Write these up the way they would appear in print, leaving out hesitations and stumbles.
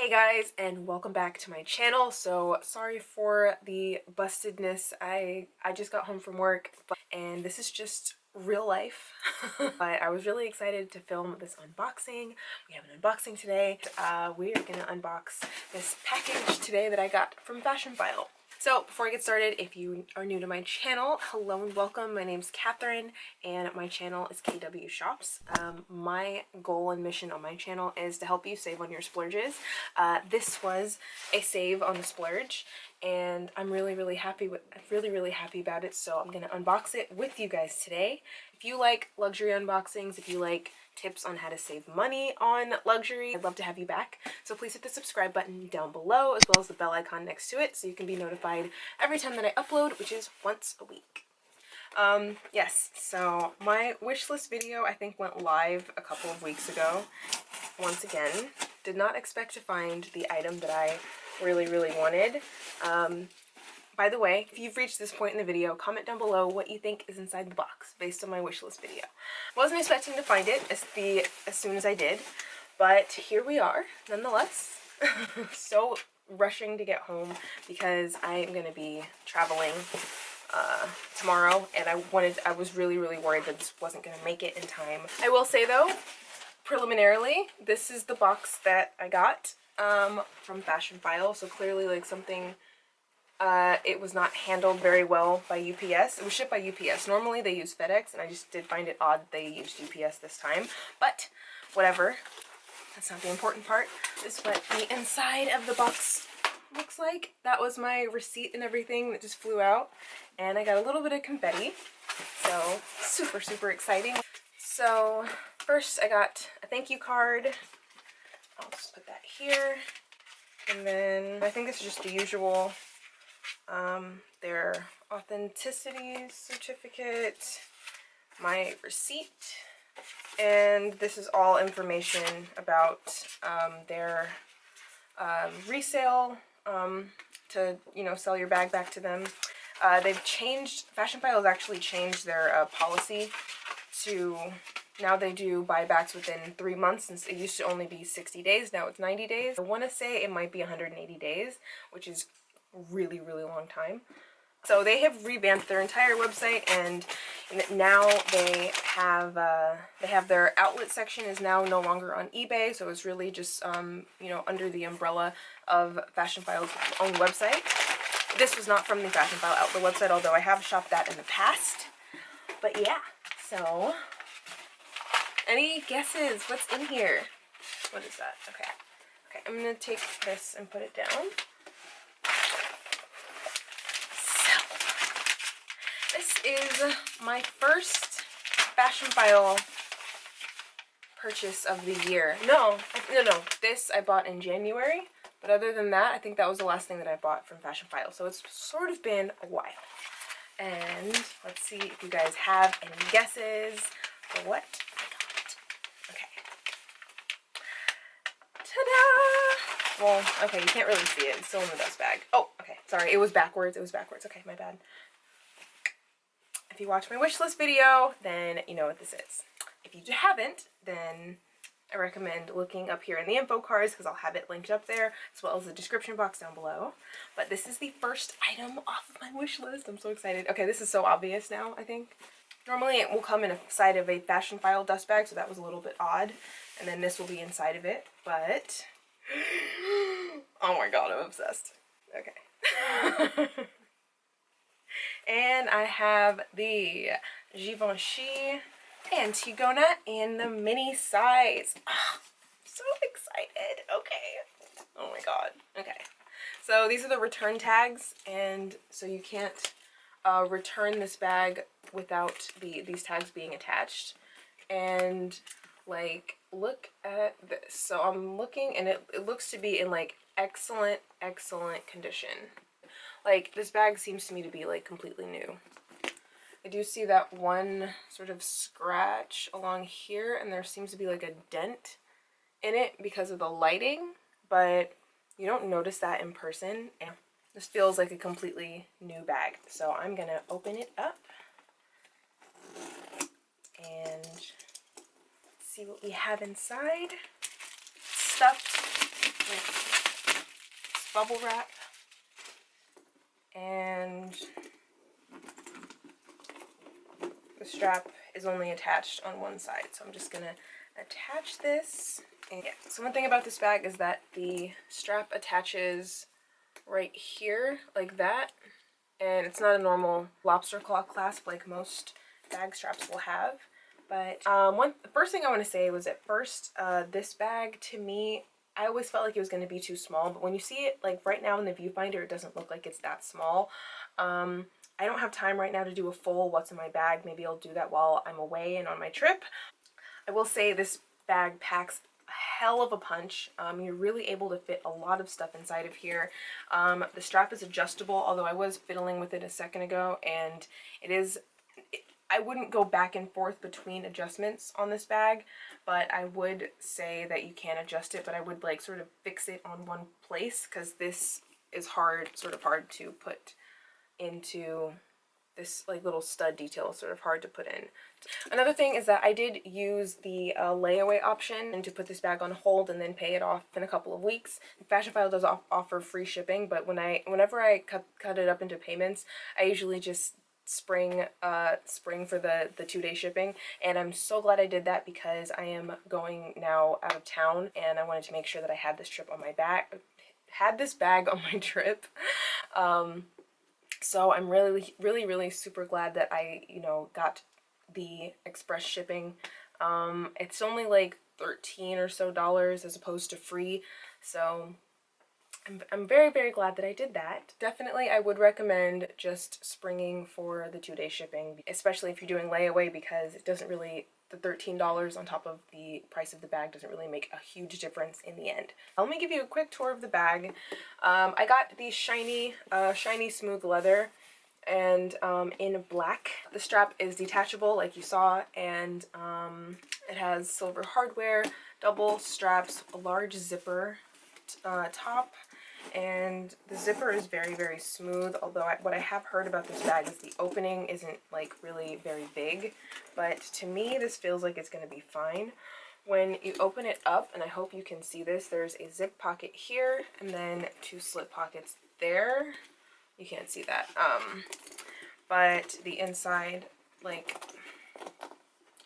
Hey guys, and welcome back to my channel. So sorry for the bustedness. I just got home from work, and this is just real life. But I was really excited to film this unboxing. We have an unboxing today. We are gonna unbox this package today that I got from Fashionphile. So before I get started, if you are new to my channel, hello and welcome. My name's Katherine and my channel is KWSHOPS. My goal and mission on my channel is to help you save on your splurges. This was a save on a splurge and I'm really happy about it, so I'm gonna unbox it with you guys today. If you like luxury unboxings, if you like tips on how to save money on luxury, I'd love to have you back. So please hit the subscribe button down below as well as the bell icon next to it so you can be notified every time that I upload, which is once a week. Yes, so my wish list video I think went live a couple of weeks ago. Once again, did not expect to find the item that I really wanted. By the way, if you've reached this point in the video, comment down below what you think is inside the box based on my wishlist video. Wasn't expecting to find it as soon as I did, but here we are nonetheless. So rushing to get home because I am going to be traveling tomorrow, and I was really worried that this wasn't going to make it in time. I will say though, preliminarily, this is the box that I got from Fashionphile, so clearly like something it was not handled very well by UPS. It was shipped by UPS. Normally they use FedEx, and I just did find it odd they used UPS this time. But whatever. That's not the important part. This is what the inside of the box looks like. That was my receipt and everything that just flew out. And I got a little bit of confetti. So super exciting. So first I got a thank you card. I'll just put that here. And then I think this is just the usual their authenticity certificate, my receipt, and this is all information about their resale to, you know, sell your bag back to them. They've changed, Fashionphile has actually changed their policy to now they do buybacks within 3 months, since it used to only be 60 days, now it's 90 days. I want to say it might be 180 days, which is really long time. So they have revamped their entire website, and now they have their outlet section is now no longer on eBay, so it's really just you know, under the umbrella of Fashionphile's own website. This was not from the Fashionphile outlet website, although I have shopped that in the past. But yeah, so any guesses what's in here? What is that? Okay, I'm gonna take this and put it down. This is my first Fashionphile purchase of the year. No, this I bought in January, but other than that, I think that was the last thing that I bought from Fashionphile, so it's sort of been a while. And let's see if you guys have any guesses for what I got. Okay. Ta-da! Well, okay, you can't really see it. It's still in the dust bag. Oh, okay, sorry, it was backwards. Okay, my bad. If you watch my wishlist video, then you know what this is. If you haven't, then I recommend looking up here in the info cards, because I'll have it linked up there, as well as the description box down below. But this is the first item off of my wish list. I'm so excited. Okay, this is so obvious now, I think. Normally it will come inside of a Fashionphile dust bag, so that was a little bit odd. And then this will be inside of it, but oh my god, I'm obsessed. Okay. And I have the Givenchy Antigona in the mini size. Oh, I'm so excited. Okay. Oh my god. Okay. So these are the return tags, and so you can't return this bag without these tags being attached. And like, look at this. So I'm looking, and it looks to be in like excellent condition. Like, this bag seems to me to be like completely new. I do see that one sort of scratch along here, and there seems to be like a dent in it because of the lighting, but you don't notice that in person. And this feels like a completely new bag. So I'm gonna open it up and see what we have inside. Stuffed with bubble wrap, and the strap is only attached on one side, so I'm just gonna attach this. And yeah, so one thing about this bag is that the strap attaches right here like that, and it's not a normal lobster claw clasp like most bag straps will have. But the first thing I want to say was at first, this bag to me, I always felt like it was going to be too small, but when you see it like right now in the viewfinder, it doesn't look like it's that small. I don't have time right now to do a full what's in my bag. Maybe I'll do that while I'm away and on my trip. I will say this bag packs a hell of a punch. You're really able to fit a lot of stuff inside of here. The strap is adjustable, although I was fiddling with it a second ago, and I wouldn't go back and forth between adjustments on this bag, but I would say that you can adjust it, but I would like sort of fix it on one place, because this is sort of hard to put into this like little stud detail, sort of hard to put in. Another thing is that I did use the layaway option to put this bag on hold and then pay it off in a couple of weeks. Fashionphile does offer free shipping, but whenever I cut it up into payments, I usually just spring for the 2-day shipping, and I'm so glad I did that because I am going now out of town, and I wanted to make sure that I had this bag on my trip. So I'm really super glad that I, got the express shipping. It's only like $13 or so as opposed to free, so I'm very glad that I did that. Definitely I would recommend just springing for the 2-day shipping, especially if you're doing layaway, because it doesn't really, the $13 on top of the price of the bag doesn't really make a huge difference in the end. Let me give you a quick tour of the bag. I got the shiny smooth leather, and in black. The strap is detachable like you saw, and it has silver hardware, double straps, a large zipper top, and the zipper is very smooth, although what I have heard about this bag is the opening isn't like really very big, but to me this feels like it's going to be fine. When you open it up, and I hope you can see this, there's a zip pocket here and then 2 slip pockets there. You can't see that, but the inside, like,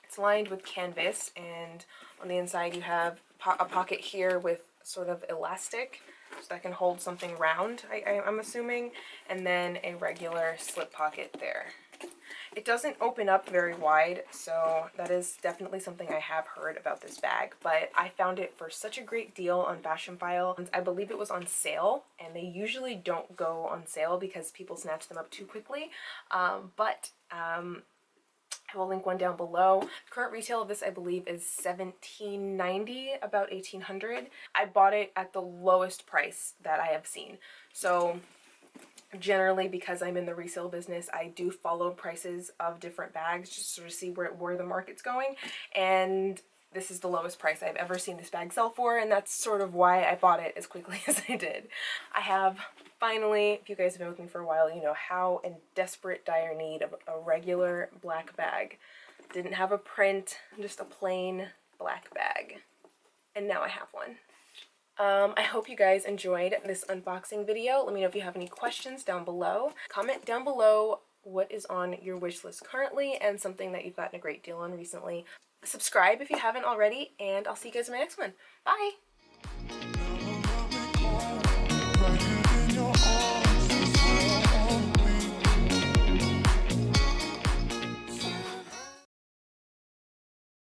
it's lined with canvas, and on the inside you have a pocket here with sort of elastic, so that can hold something round, I'm assuming, and then a regular slip pocket there. It doesn't open up very wide, so that is definitely something I have heard about this bag, but I found it for such a great deal on Fashionphile. I believe it was on sale, and they usually don't go on sale because people snatch them up too quickly, but I will link one down below. The current retail of this, I believe, is $17.90, about $1,800. I bought it at the lowest price that I have seen, so generally, because I'm in the resale business, I do follow prices of different bags just to sort of see where the market's going, and this is the lowest price I've ever seen this bag sell for, and that's sort of why I bought it as quickly as I did. I have finally, if you guys have been with me for a while, you know how in desperate dire need of a regular black bag. Didn't have a print, just a plain black bag, and now I have one. I hope you guys enjoyed this unboxing video. Let me know if you have any questions down below. Comment down below what is on your wish list currently and something that you've gotten a great deal on recently. Subscribe if you haven't already, and I'll see you guys in my next one. Bye!